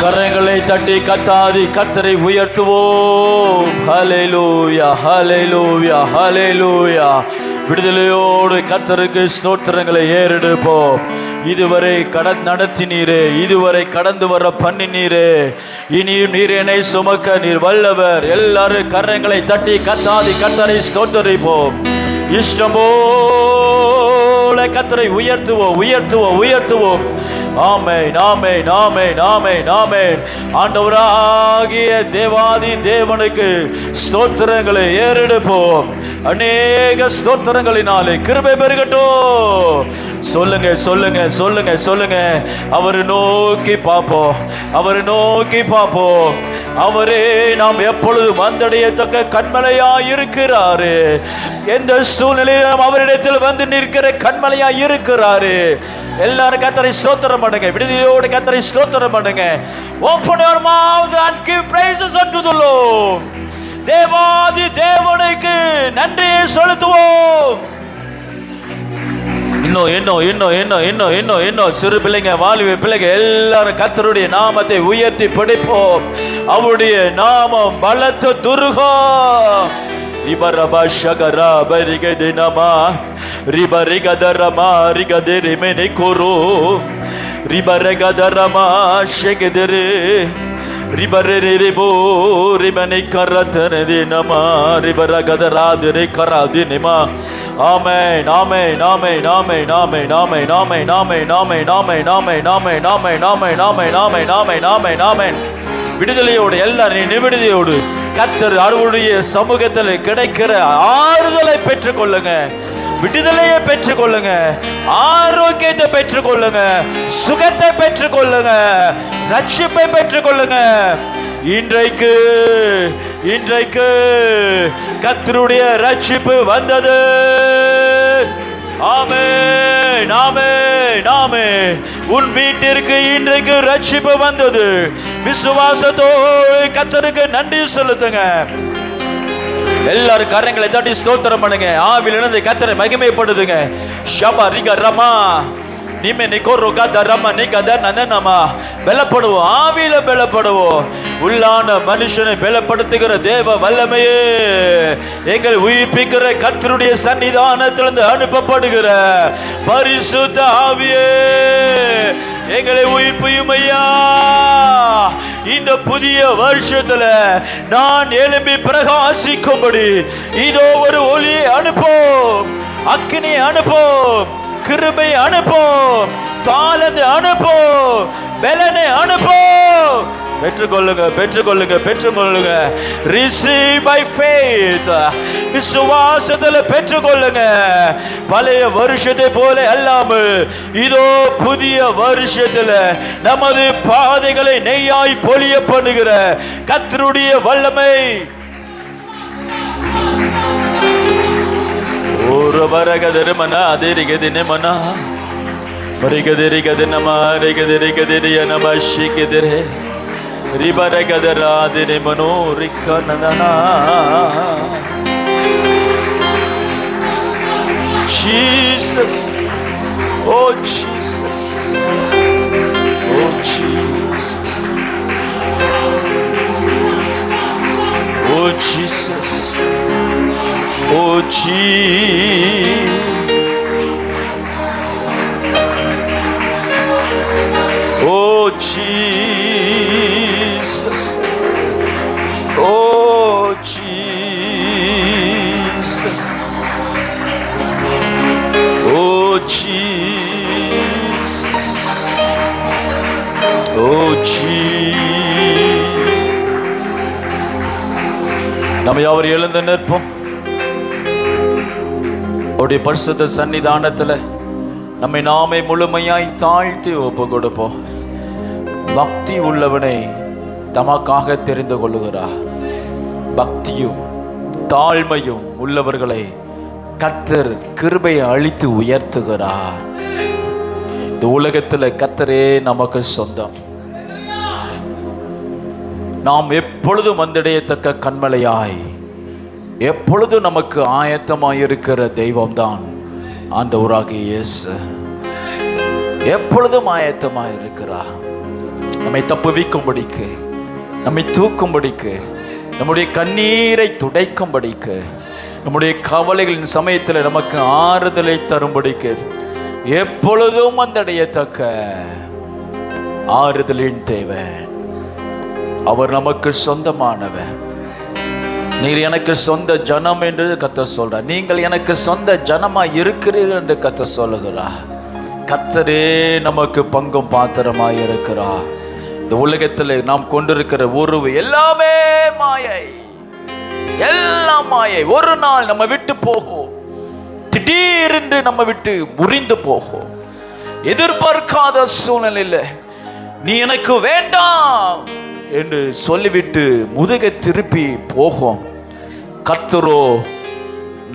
கரங்களை தட்டி கத்தாதி கர்த்தரை உயர்த்துவோம். ஹல்லேலூயா, ஹல்லேலூயா, ஹல்லேலூயா. விடுதலையோடு கர்த்தருக்கு ஸ்தோத்திரங்களை ஏறெடுப்போம். இதுவரை நடத்தினீரே, இதுவரை கடந்து வர பண்ணினீரே, இனியும் நீர் என்னை சுமக்க நீர் வல்லவர். எல்லாரும் கரங்களை தட்டி கத்தாதி கர்த்தரை ஸ்தோத்தரிப்போம். இஷ்டம் போல கர்த்தரை உயர்த்துவோம், உயர்த்துவோம், உயர்த்துவோம். ஆமென், ஆமென், ஆமென், ஆமென், ஆமென். ஆண்டவராகிய தேவாதி தேவனுக்கு ஸ்தோத்திரங்களை ஏறெடுப்போம். அநேக ஸ்தோத்திரங்களினாலே கிருபை பெருகட்டும். சொல்லுங்க, சொல்லுங்க, சொல்லுங்க, சொல்லுங்க. அவரை நோக்கி பார்ப்போம், அவரை நோக்கி பார்ப்போம். அவரே நாம் எப்பொழுது வந்தடையத்தக்க கண்மலையா இருக்கிறாரு. எந்த சூழ்நிலையிலும் அவரிடத்தில் வந்து நிற்கிற கண்மலையா இருக்கிறாரு. எல்லாரும் கர்த்தரை ஸ்தோத்திரம் பண்ணுங்க, விடுதலையோடு கர்த்தரை ஸ்தோத்திரம் பண்ணுங்க. Open your mouth and give praises unto the Lord. தேவாதி தேவனுக்கு நன்றியை செலுத்துவோம். இன்னும் சிறு பிள்ளைங்க, வாலிப பிள்ளைங்க எல்லாரும் கர்த்தருடைய நாமத்தை உயர்த்தி படிப்போம். அவருடைய நாமம் பலத்த துருகம். ரிபரபா ஷகரா பரிகதினமா ரிபரிகதரமா ரிகதிரிமெனி குரு ரிபரகதரமா ஷெகதிரி ரிபரிரிபோ ரிமனி கரதனதினமா ரிபரகதராதிரி கராதினிமா. ஆமென், ஆமென், ஆமென், ஆமென், ஆமென், ஆமென், ஆமென், ஆமென், ஆமென், ஆமென், ஆமென், ஆமென், ஆமென், ஆமென், ஆமென், ஆமென், ஆமென், ஆமென், ஆமென். விடுதலையோடு எல்லாரும் நிவிடுதலையோடு கர்த்தர் அவருடைய சமூகத்தில் கிடைக்கிற ஆறுதலை பெற்றுக்கொள்ளுங்க, விடுதலையை பெற்றுக்கொள்ளுங்க, ஆரோக்கியத்தை பெற்றுக்கொள்ளுங்க, சுகத்தை பெற்றுக்கொள்ளுங்க, ரட்சிப்பை பெற்றுக்கொள்ளுங்க. இன்றைக்கு கர்த்தருடைய ரட்சிப்பு வந்தது. ஆமென், ஆமென், ஆமென். உன் வீட்டிற்கு இன்றைக்கு ரட்சிப்பு வந்தது. விசுவாசத்தோடு கர்த்தருக்கு நன்றி செலுத்துங்க. எல்லாரும் கரங்களை தட்டி ஸ்தோத்திரம் பண்ணுங்க. ஆவியிலிருந்து கர்த்தரை மகிமைப்படுத்துங்க. ஷபா ரிக ரமா நிமே நிகோரோ கதரமா நிகதனனமா. பலப்படுவோம், ஆவியில பலப்படுவோம். உள்ளான மனுஷனை பலப்படுத்துகிற தேவ வல்லமையே, எங்களை உயிர்ப்பிக்கிற கர்த்தருடைய சன்னிதானத்திலிருந்து அனுப்பப்படுகிற பரிசுத்த ஆவியே, எங்களை உயிர்ப்பியும் ஐயா. இந்த புதிய வருஷத்துல நான் எழும்பி பிரகாசிக்கும்படி இதோ ஒரு ஒளியை அனுப்போம், அக்கினியை அனுப்போம், கிருபை அனுப்போம், தாளந்து அனுப்போம், பலனை அனுப்போம். பெற்றுக்கொள்ளுங்க, பெற்றுக்கொள்ளுங்க, பெற்றுக்கொள்ளுங்க. Receive by faith. விசுவாசத்துல பெற்றுக்கொள்ளுங்க. பழைய வருஷத்தை போல அல்லாமல் இதோ புதிய வருஷத்துல நமது பாதைகளை நெய்யாய் பொழிய பண்ணுகிற கர்த்தருடைய வல்லமை. ஒரு வரகதருமனா அதிரிகதின மனா பரிகதிரிகதினமா ரிகதிரிகதிரிய நமஷிகதிரே ரிபரகதராதினி மனோரிக்கனனா. Jesus, oh Jesus, oh Jesus, oh Jesus, oh Jesus, oh Jesus, oh Jesus, oh Jesus, oh Jesus. நம்ம யாவரும் எழுந்து நிற்போம். அவருடைய பரிசுத்த சன்னிதானத்துல நம்மை நாமே முழுமையாய் தாழ்த்தி ஒப்பு கொடுப்போம். பக்தி உள்ளவனை தமக்காக தெரிந்து கொள்ளுகிறார். பக்தியும் தாழ்மையும் உள்ளவர்களை கர்த்தர் கிருபையை அளித்து உயர்த்துகிறார். இந்த உலகத்தில் கர்த்தரே நமக்கு சொந்தம். நாம் எப்பொழுதும் வந்தடையத்தக்க கண்மலையாய் எப்பொழுதும் நமக்கு ஆயத்தமாயிருக்கிற தெய்வம்தான் ஆண்டவராகிய இயேசு. எப்பொழுதும் ஆயத்தமாயிருக்கிறார். நம்மை தப்புவிக்கும்படிக்கு, நம்மை தூக்கும்படிக்கு, நம்முடைய கண்ணீரை துடைக்கும்படிக்கு, நம்முடைய கவலைகளின் சமயத்தில் நமக்கு ஆறுதலை தரும்படிக்கு, எப்பொழுதும் வந்தடையத்தக்க ஆறுதலின் தேவன். அவர் நமக்கு சொந்தமானவர். நீர் எனக்கு சொந்த ஜனம் என்று கர்த்தர் சொல்றார். நீங்கள் எனக்கு சொந்த ஜனமா இருக்கிறீர்கள் என்று கர்த்தர் சொல்லுகிறார். கர்த்தரே நமக்கு பங்கும் பாத்திரமாய் இருக்கிறார். இந்த உலகத்தில் நாம் கொண்டிருக்கிற உறவு எல்லாமே மாயை, எல்லாம் மாயை. ஒரு நாள் நம்ம விட்டு போகும், திடீரென்று நம்ம விட்டு முறிந்து போகும். எதிர்பார்க்காத சூழ்நிலையில் நீ எனக்கு வேண்டாம் என்று சொல்லிவிட்டு முதுகை திருப்பி போகும். கர்த்தரோ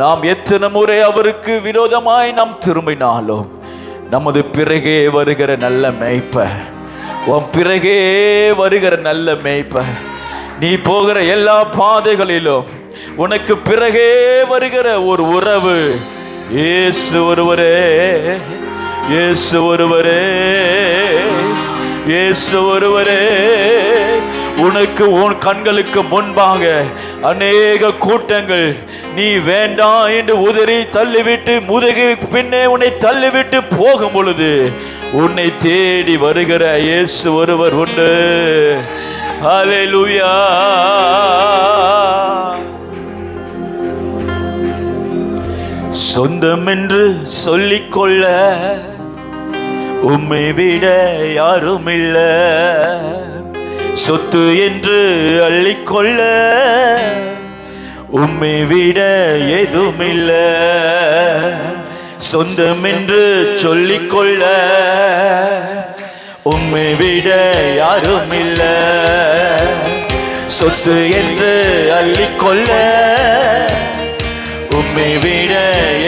நாம் எத்தனை முறை அவருக்கு விரோதமாய் நாம் திரும்பினாலும் நமது பிறகே வருகிற நல்ல மேய்ப்பர், உன் பிறகே வருகிற நல்ல மேய்ப்பர், நீ போகிற எல்லா பாதைகளிலும் உனக்கு பிறகே வருகிற ஒரு உறவு இயேசு ஒருவரே, இயேசு ஒருவரே, இயேசு ஒருவரே. உனக்கு உன் கண்களுக்கு முன்பாக அநேக கூட்டங்கள் நீ வேண்டாம் என்று உதறி தள்ளிவிட்டு முதுகு பின்னே உன்னை தள்ளிவிட்டு போகும் பொழுது உன்னை தேடி வருகிற இயேசு ஒருவர் உண்டு. ஹல்லேலூயா. சொந்தம் என்று சொல்லிக்கொள்ள உம்மை விட யாரும் இல்ல, சொத்து என்று அள்ளிக்கொள்ள உம்மை விட எதுவும் இல்ல. சொந்தம் என்று சொல்லிக்கொள்ள உம்மை விட யாரும் இல்ல, சொத்து என்று அள்ளிக்கொள்ள உம்மை விட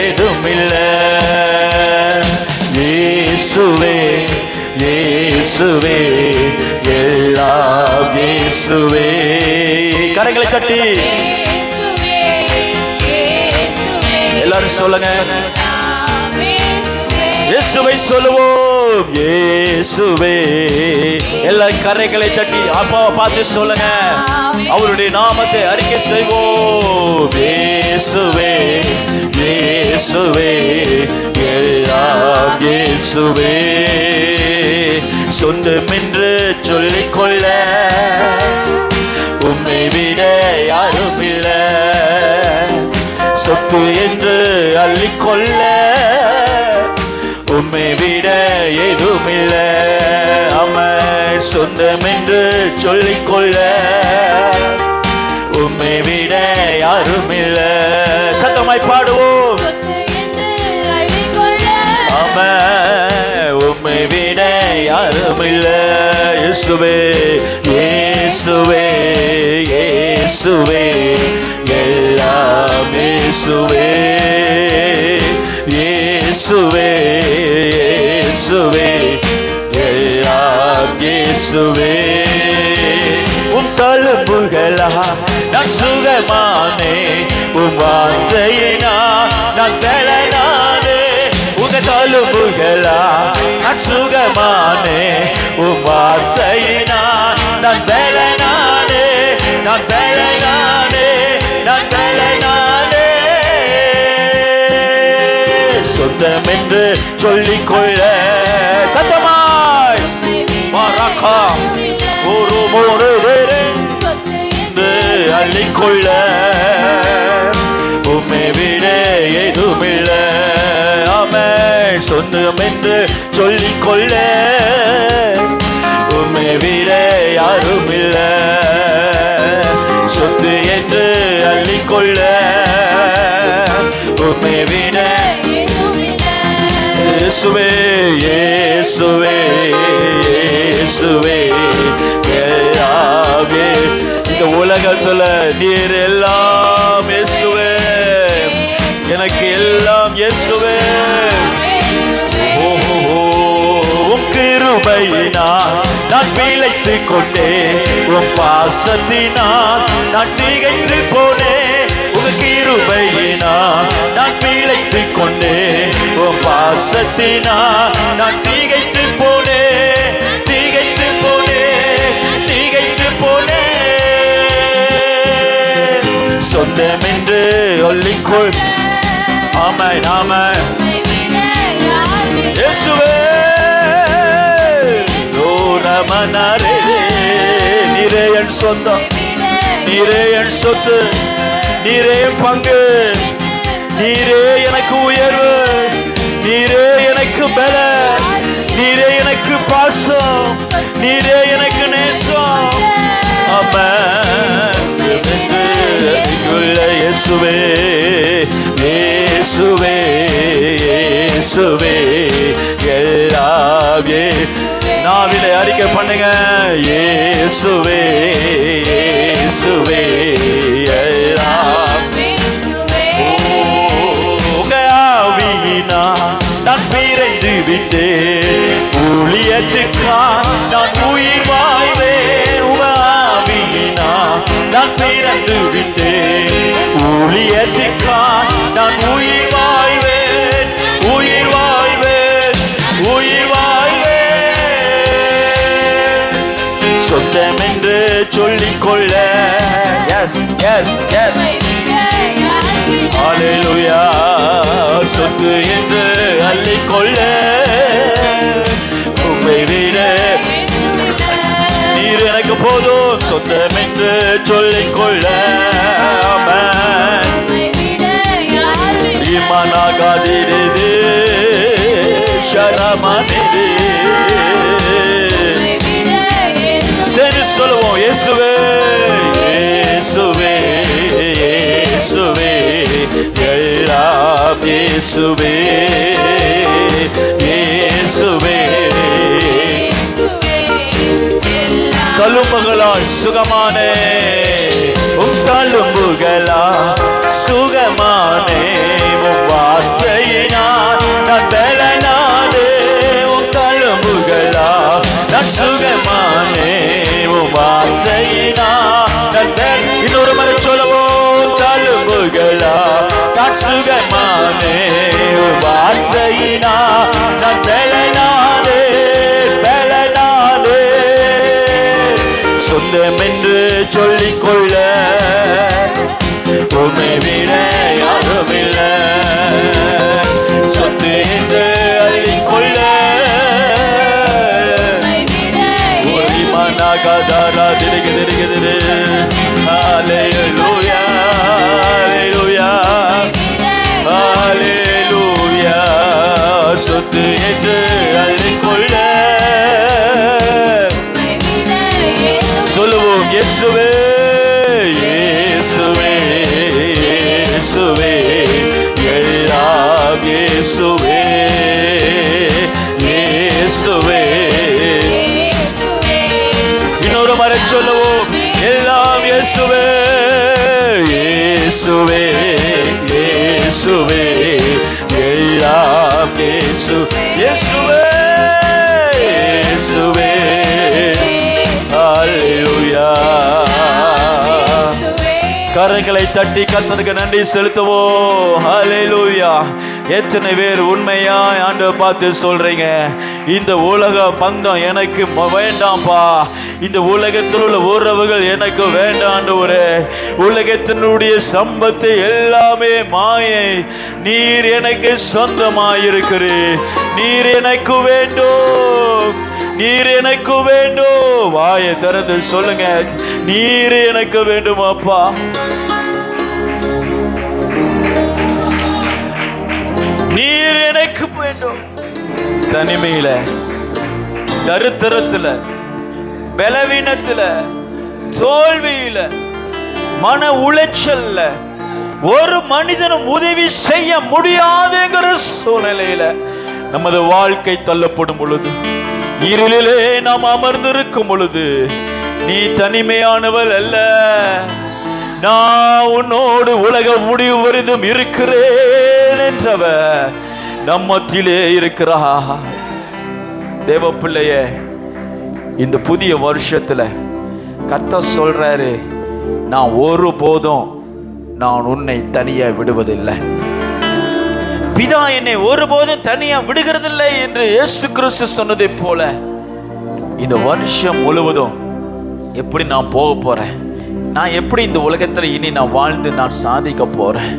எதுவும் இல்ல. இயேசுவே, இயேசுவே, எல்லாம் இயேசுவே. கரங்களை தட்டி எல்லாரும் சொல்லுங்க, இயேசுவை சொல்லுவோம். இயேசுவே, எல்லா கரைகளை தட்டி அப்பாவை பார்த்து சொல்லுங்க, அவருடைய நாமத்தை அறிக்கை செய்வோம். இயேசுவே, இயேசுவே, எல்லாம் இயேசுவே. சொந்தம் என்று சொல்லிக்கொள்ள உம்மை விட யாரும் இல்ல, சொத்து என்று அள்ளிக்கொள்ள உம்மை விட எதுவும் இல்ல. அமர் சொந்தம் என்று சொல்லிக்கொள்ள உம்மை விட யாரும் இல்ல. சத்தமாய் பாடுவோம். உம்மை விட யாரும் இல்ல. இயேசுவே, இயேசுவே, இயேசுவே, எல்லாம் இயேசுவே. இயேசுவே, இயேசுவே, எல்லாம் இயேசுவே. உம் தழும்புகளா நான் சுகமானே, உம் வார்த்தையினா நான் பலனானே. உங்க தழும்புகளா நான் சுகமானே, உம் வார்த்தையினா நான் பலனானே, நான் பலனானே, நான் பலனானே. சொந்தம் என்று சொல்லிக்கொள்ள சத்தமாய் மரக்கா ஒரு மூணு அள்ளிக்கொள்ள உம்மை விட எதுவும் இல்ல. ஆமென். சொந்தம் என்று சொல்லிக்கொள்ள உம்மை விட யாரும் இல்ல, சொத்து என்று அள்ளிக்கொள்ள உம்மை விட. இயேசுவே, இயேசுவே, இயேசுவே, எல்லாமே. இந்த உலகத்துல நீர் எல்லாம் இயேசுவே, எனக்கு எல்லாம் இயேசுவே. உம் கிருபையினால் நான் பிழைத்துக் கொண்டேன், உம் பாசத்தினால் நான் திகைத்து போனேன். உம் கிருபையினால் நான் பிழைத்துக் கொண்டேன், உம் பாசத்தினால் நான் திகைத்து போனேன், திகைத்து போனேன். சொந்தம் என்று சொல்லிக்கொள். ஆமென் ஆமென். இயேசுவே ஓரமனரே, நீரே என் சொந்தம், நீரே என் சொத்து, நீரே பங்கு, நீரே எனக்கு உயர்வு, நீரே எனக்கு பல, நீரே எனக்கு பாசம், நீரே எனக்கு நேசம். ஆமென். இயேசுவே இயேசுவே இயேசுவே எல்லாமே நாவிலே அறிக்கை பண்ணுங்க. இயேசுவே இயேசுவே எல்லாம் உங்க ஆவியினா நான் பிறந்து விட்டேன், ஊழியத்துக்காய் நான் உயிர் வாழ்வேன். உங்க ஆவியினா நான் பிறந்து விட்டேன், ஊழியத்துக்காய் நான் உயிர் வாழ்வேன், உயிர் வாழ்வேன், உயிர் வாழ்வேன். சொந்தம் என்று சொல்லிக்கொள்ள. எஸ் எஸ் எஸ் ஹல்லேலூயா. சொத்து என்று அள்ளிக்கொள்ள உம்மை விட நீர் எனக்கு போதும். சொந்தம் என்று சொல்லிக்கொள்ள. இமனாகாதிரது ஷரமனிது சரி சொல்லுவோம். இயேசுவே இயேசுவே இயேசுவே எல்லாம் இயேசுவே இயேசுவே. தழும்புகளால் சுகமானே, உம் தழும்புகளால் சுகமானே, உம் வார்த்தையினால் நான் பலனானே. உம் தழும்புகளால் நான் சுகமானே, உம் வார்த்தையினால் நான் பலனானே. இன்னொரு முறை சொல்லுவோம். தழும்புகளால் நான் சுகமானே, உம் வார்த்தையினால் நான் பலனானே, பலனானே. சொந்தம் என்று சொல்லிக்கொள்ள உம்மை விட யாரும் இல்லை. சொத்து என்று அள்ளிக்கொள்ள ஒரு மனகதாரா திரிகிறது. ஹல்லேலூயா ஹல்லேலூயா ஹல்லேலூயா. சொத்து என்று அள்ளிக்கொள்ள சொல்லுவோம். இயேசுவே இயேசுவே இயேசுவே எல்லாம் இயேசுவே இயேசுவே. இன்னொரு முறை சொல்லுவோம். எல்லாம் இயேசுவே இயேசுவே இயேசுவே எல்லாம் இயேசு இயேசுவே இயேசுவே. ஹல்லேலூயா. கரங்களை தட்டி கர்த்தருக்கு நன்றி செலுத்துவோம். ஹல்லேலூயா. எத்தனை பேர் உண்மையாய் ஆண்டவரை பார்த்து சொல்றீங்க, இந்த உலக பந்தம் எனக்கு வேண்டாம்ப்பா, இந்த உலகத்தில் உள்ள உறவுகள் எனக்கு வேண்டாம். ஒரு உலகத்தினுடைய சம்பத்து எல்லாமே மாயை, நீர் எனக்கு சொந்தமாயிருக்கிறீர், நீர் எனக்கு வேண்டும், நீர் எனக்கு வேண்டும். வாயை திறந்து சொல்லுங்க, நீர் எனக்கு வேண்டும் அப்பா. நீர் எனக்கு வேண்டும். தனிமையில, தரித்திரத்துல, பலவீனத்துல, தோல்வியில, மன உளைச்சல்ல, ஒரு மனிதனும் உதவி செய்ய முடியாதுங்கிற சூழ்நிலையில நமது வாழ்க்கை தள்ளப்படும் பொழுது, இருளிலே நாம் அமர்ந்திருக்கும் பொழுது, நீ தனிமையானவள் அல்ல, நான் உன்னோடு உலக முடிவு வரைக்கும் இருக்கிறேன் என்றவர் நம்மத்திலே இருக்கிறார். தேவ பிள்ளையே, இந்த புதிய வருஷத்துல கர்த்தர் சொல்றாரு, நான் ஒருபோதும் நான் உன்னை தனியா விடுவதில்லை, பிதா என்னை ஒருபோதும் தனியா விடுகிறதில்லை என்று இயேசு கிறிஸ்து சொன்னதை போல இந்த வருஷம் முழுவதும் எப்படி நான் போக போறேன், நான் எப்படி இந்த உலகத்தில் இனி நான் வாழ்ந்து நான் சாதிக்க போறேன்,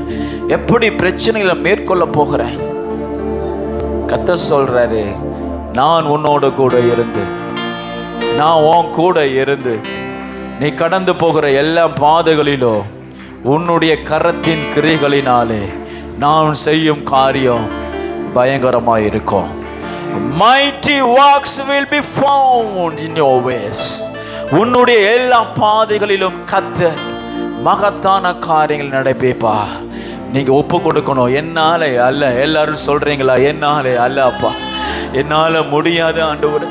எப்படி பிரச்சனைகளை மேற்கொள்ள போகிறேன். கர்த்தர் சொல்றாரு, நான் உன்னோட கூட இருந்து, நான் உன் கூட இருந்து நீ கடந்து போகிற எல்லா பாதைகளிலும் உன்னுடைய கரத்தின் கிரிகளினாலே நான் செய்யும் காரியம் பயங்கரமாக இருக்கும். Mighty works will be found in your ways. உன்னுடைய எல்லா பாதைகளிலும் கர்த்தர் மகத்தான காரியங்கள் நடைபெப்பா. நீங்க ஒப்பு கொடுக்கணும். என்னாலே அல்ல. எல்லாரும் சொல்றீங்களா? என்னாலே அல்ல அப்பா, என்னால முடியாது ஆண்டவரே,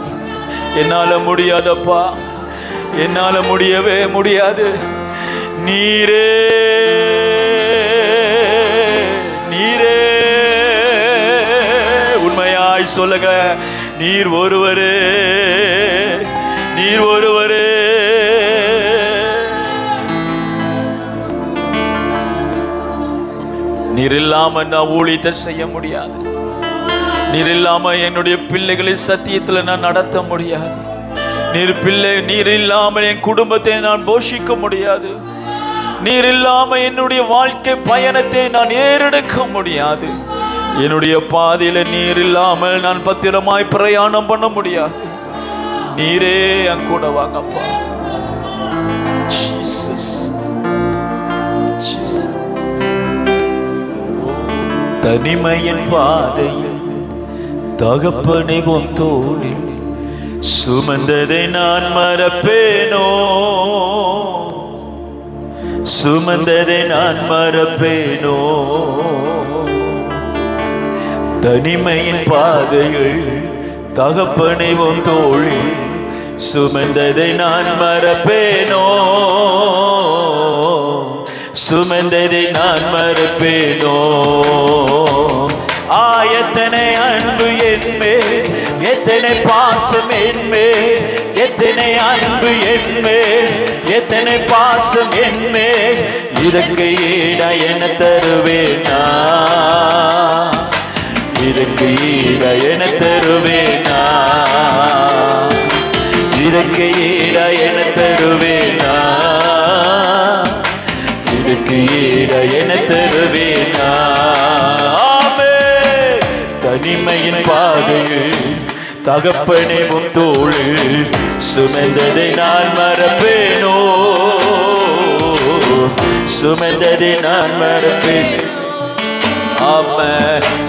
என்னால முடியாதப்பா, என்னால முடியவே முடியாது. நீரே நீரே உண்மையாய் சொல்லுங்க, நீர் ஒருவரே, நீர் ஒருவரே. நீர் இல்லாம நான் ஊழியத்தை செய்ய முடியாது. நீர் இல்லாம என்னுடைய பிள்ளைகளை சத்தியத்தில் நான் நடத்த முடியாது. நீர் இல்லாமல் என் குடும்பத்தை நான் போஷிக்க முடியாது. நீர் இல்லாம என்னுடைய வாழ்க்கை பயணத்தை நான் ஏறெடுக்க முடியாது. என்னுடைய பாதையில நீர் இல்லாமல் நான் பத்திரமாய் பிரயாணம் பண்ண முடியாது. நீரே என் கூட வாங்கப்பா. தனிமையின் பாதையில் தகப்பனை உன் தோளில் சுமந்ததை நான் மறப்பேனோ, சுமந்ததை நான் மறப்பேனோ. தனிமையின் பாதையில் தகப்பனை உன் தோளில் சுமந்ததை நான் மறப்பேனோ, சுமந்ததை நான் மறப்பேனோ. எத்தனை அன்பு என்மேல், எத்தனை பாசம் என்மேல், எத்தனை அன்பு என்மேல், எத்தனை பாசம் என்மேல். இதற்கு ஈடா என தருவேனா, இதற்கு ஈடா என தருவேனா, இதற்கு ஈடா என தருவேனா, இதற்கு ஈடா என தருவேனா. தனிமையின் பாதையில் தகப்பனே உன் தோளில் சுமந்ததை நான் மறப்பேனோ, சுமந்ததை நான் மறப்பேன். ஆமா,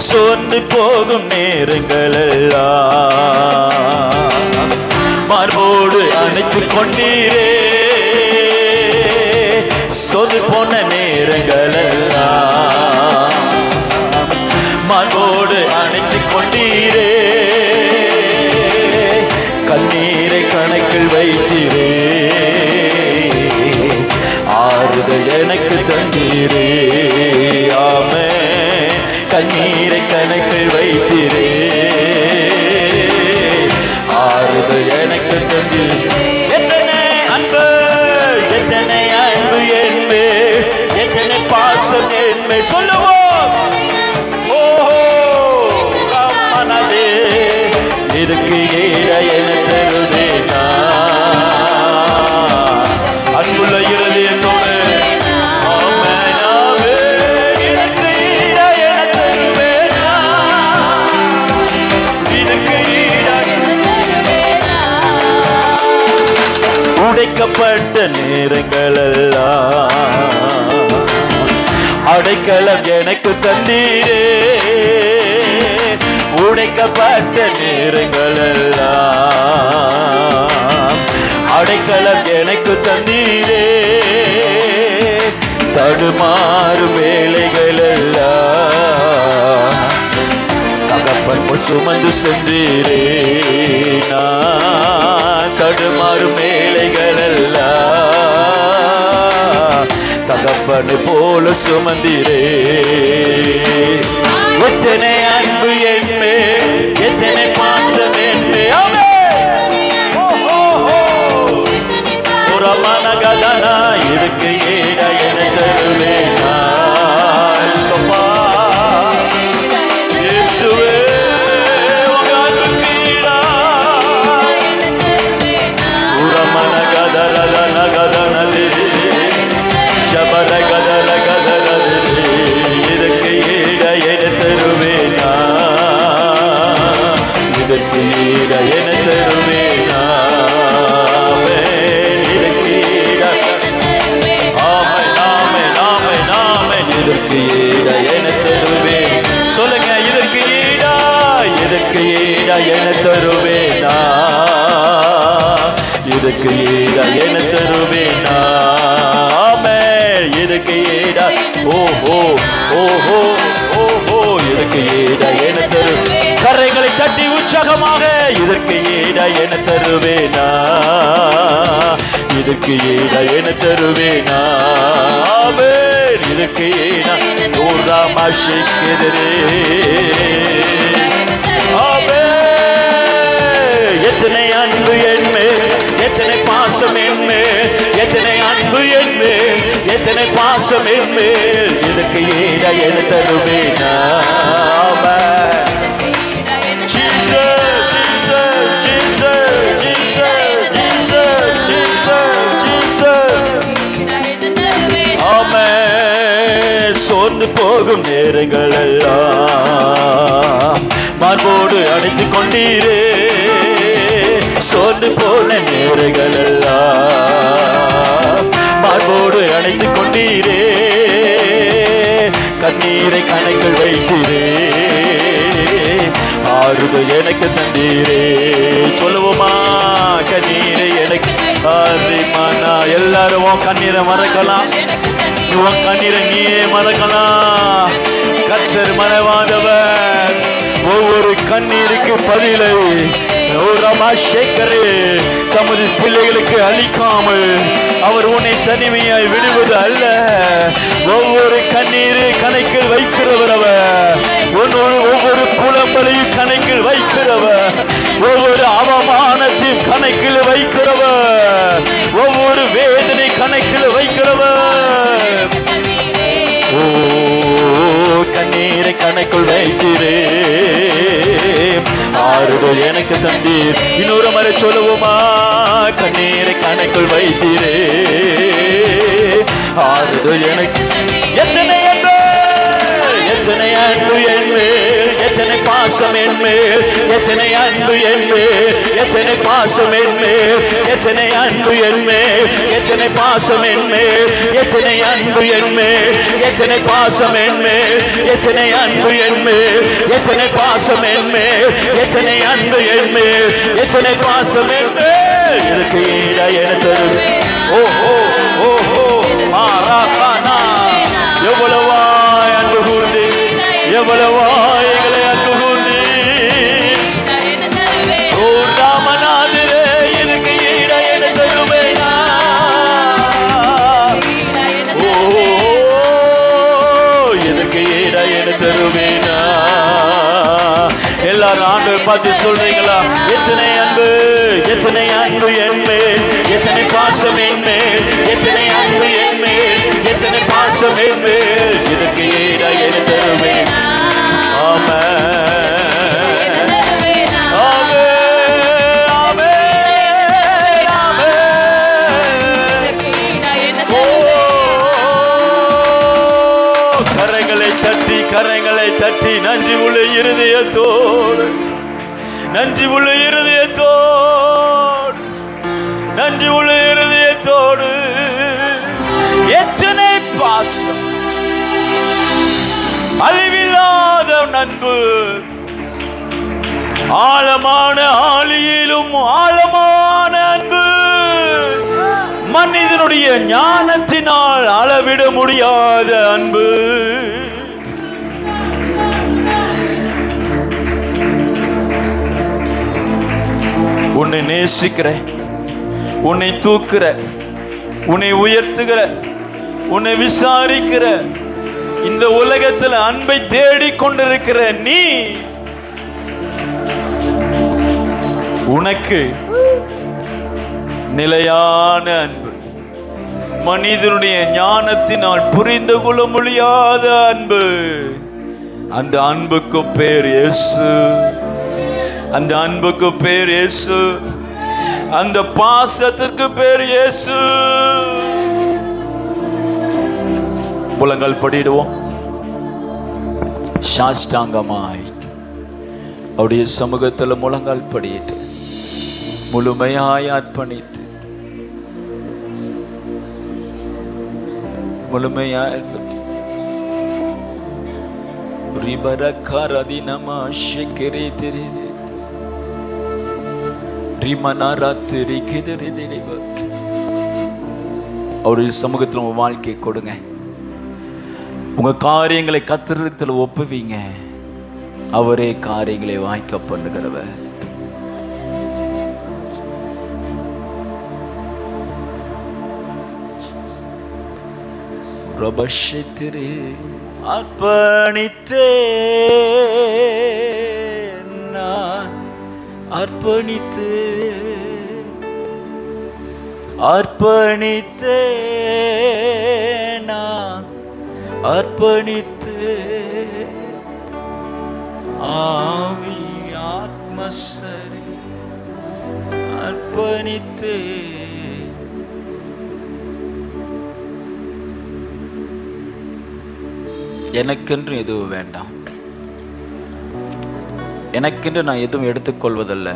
சொன்னு போகும் நேரங்களெல்லாம் மார்போடு அணைத்து கொண்டீரே. சொன்னு போன நேரங்களெல்லாம் மார்போடு அணைத்து கொண்டீரே. கண்ணீரை கணக்கில் வைத்தீரே, ஆறுதல் எனக்கு தந்தீரே. ஆமே, கண்ணீரை கணக்கில் வைத்தீரே, ஆறுதல் எனக்கு தந்தீரே. எத்தனை அன்பு, எத்தனை அன்பு என்பே, எத்தனை பாசம் என்பே. சொல்லுவோம், இதுக்கு ஈட என தருவேனா. அன்புள்ள இருதயத்தோடு இதற்கு ஈட என தருவேனா, இதுக்கு ஈட. உடைக்கப்பட்ட நேரங்களெல்லாம் அடைக்கலம் எனக்கு தந்தீரே. உடைக்கப்பட்ட நேரங்களெல்லாம் அடைக்கலம் எனக்கு தந்தீரே. தடுமாறும் வேளைகளெல்லாம் தகப்பன் சுமந்து சென்றீரே. நான் தடுமாறும் வேளைகளெல்லாம் தகப்பன் போல சுமந்தீரே. எத்தனை அன்பு என்பே, எத்தனை பாசம் என்பே. ஒரு மனகதனா இதுக்கு ஈட என தருவேனா. சொப்பா இயேசுவே, உங்க அன்புக்கு ஈடா. ஒரு மனகதரதனகதனலே இதுக்கு ஈடா என்ன தருவேனா? இதுக்கு ஈடா ஓஹோ ஓஹோ ஓஹோ இதுக்கு ஈடா என்ன தருவே? கரைகளை தட்டி உற்சாகமாக இதற்கு ஈடா என்ன தருவேனா? இதுக்கு ஈடா என்ன தருவேனா? இதுக்கு ஈடா நூறாமாஷிக்கிறே. எத்தனை அன்பு என்மேல், எத்தனை பாசம் என்மேல், எத்தனை அன்பு என்மேல், எத்தனை பாசம் என்மேல். இதுக்கு ஈடா என்ன தருவேனா? சோர்ந்து போகும் நேரங்கள் எல்லாம் மார்போடு அணைத்துக் கொண்டீரே. சோர்ந்து போன நேரங்கள் எல்லாம் மார்போடு அணைத்துக் கொண்டீரே. கண்ணீரை கணக்கில் வைத்தீரே. ஆறுதல் எனக்கு தந்தீரே. சொல்லுவோமா? கண்ணீரை எனக்கு ஆறுமானா. எல்லாரும் கண்ணீரை மறக்கலாம், உன் கண்ணீரை நீயே மறக்கலாம். கர்த்தர் மறவாதவர். ஒவ்வொரு கண்ணீருக்கு பதிலை தமது பிள்ளைகளுக்கு அளிக்காமல் அவர் உன்னை தனிமையாய் விடுவது அல்ல. ஒவ்வொரு கண்ணீரை கணக்கில் வைக்கிறவர் அவர். ஒவ்வொரு புலம்பலையும் கணக்கில் வைக்கிறவர். ஒவ்வொரு அவமானத்தையும் கணக்கில் வைக்கிறவர். ஒவ்வொரு வேதனை கணக்கில் வைக்கிறவர். ஓ கண்ணீரை கணக்குள் வைத்தீரே. ஆறுதல் எனக்கு தந்தீர். இன்னொரு முறை சொல்லுவோமா? கண்ணீரை கணக்குள் வைத்தீரே. ஆறுதல் எனக்கு. எத்தனை அன்பு, எத்தனை அன்பு என்மேல், எத்தனை பாசம் என்மேல், எத்தனை அன்பு என்மேல், எத்தனை பாசம் என்மேல், எத்தனை அன்பு என்மேல், எத்தனை பாசம் என்மேல், எத்தனை அன்பு என்மேல், எத்தனை பாசம் என்மேல், எத்தனை அன்பு என்மேல், எத்தனை பாசம் என்மேல், எத்தனை அன்பு என்மேல், எத்தனை பாசம் என்மேல். இதுக்கு ஈடா என்ன தருவே? ஓஹோ ஓஹோ மாராகானா. எவ்வளவாய் அன்பு கூர்ந்து, எவ்வளவாய் எங்களை அன்பு கூர்ந்து. ஓ ராமநாதரே இதுக்கு ஈடா என்ன தருவேனா? ஓ இதுக்கு ஈடா என்ன தருவேனா? எல்லாரும் ஆண்டவரை பார்த்து சொல்றீங்களா? எத்தனை அன்பு, எத்தனை அன்பு என்மேல், எத்தனை பாசம் என்மேல், எத்தனை அன்பு என்மேல், எத்தனை பாசம் என்மேல். இதுக்கு ஈடா என்ன தருவேன்? ஆமென் ஆமென் ஆமென் ஆமென். கரங்களை தட்டி, கரங்களை தட்டி நன்றி உள்ள இருதயத்தோடு, நன்றி உள்ள இருதயத்தோடு, நன்றி உள்ள இருதயத்தோடு. எத்தனை பாசம், அழிவில்லாத நண்பு, ஆழமான ஆழியிலும் ஆழமான அன்பு, மனிதனுடைய ஞானத்தினால் அளவிட முடியாத அன்பு. உன்னை நேசிக்கிற, உன்னை தூக்குற, உன்னை உயர்த்துகிற, உன்னை விசாரிக்கிற, இந்த உலகத்தில் அன்பை தேடிக் கொண்டிருக்கிற நீ, உனக்கு நிலையான அன்பு, மனிதனுடைய ஞானத்தினால் புரிந்து கொள்ள முடியாத அன்பு. அந்த அன்புக்கு பேர் இயேசு. அந்த அன்புக்கு பேர் இயேசு. அந்த பாசத்திற்கு பேர் இயேசு. முழங்கால் படிடுவோம். சாஷ்டாங்கமாய் அவருடைய சமூகத்தில் முழங்கால் படியிட்டு முழுமையாய் அர்ப்பணித்து, முழுமையாய் அவருடைய சமூகத்தில் உங்க வாழ்க்கையை கொடுங்க. உங்க காரியங்களை கர்த்தரிடத்தில் ஒப்புவீங்க. அவரே காரியங்களை வாய்க்க பண்ணுகிறவர். பிரபஷத்திரே அர்ப்பணித்தே நான் அர்ப்பணித்தே அர்ப்பணித்தே நான் அர்ப்பணித்தே ஆவி ஆத்மசரி அர்ப்பணித்தே. எனக்கென்று எதுவும் வேண்டாம். எனக்கென்று நான் எதுவும் எடுத்துக்கொள்வதல்ல.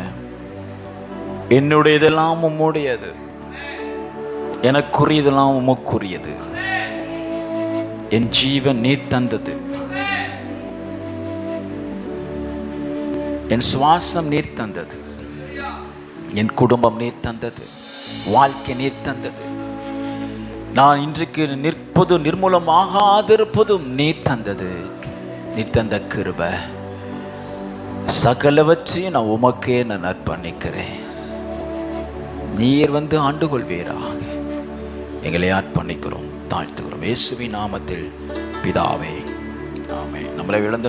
என்னுடையதெல்லாம் உம்முடையது, எனக்குரியதெல்லாம் உமக்குரியது. என் ஜீவன் நீர் தந்தது, என் சுவாசம் நீர் தந்தது, என் குடும்பம் நீர் தந்தது, வாழ்க்கை நீர் தந்தது. நான் இன்றைக்கு நிற்பது நிர்மூலமாகாதிருப்பதும் நீர் தந்தது. நீர் தந்த கிருபை சகலவற்றையும் நான் உமக்கே நான் அர்ப்பணிக்கிறேன். நீர் வந்து ஆண்டு கொள்வீராக. எங்களை அர்ப்பணிக்கிறோம், தாழ்த்துகிறோம். இயேசுவின் நாமத்தில் பிதாவே, ஆமென். நம்மளை இழந்த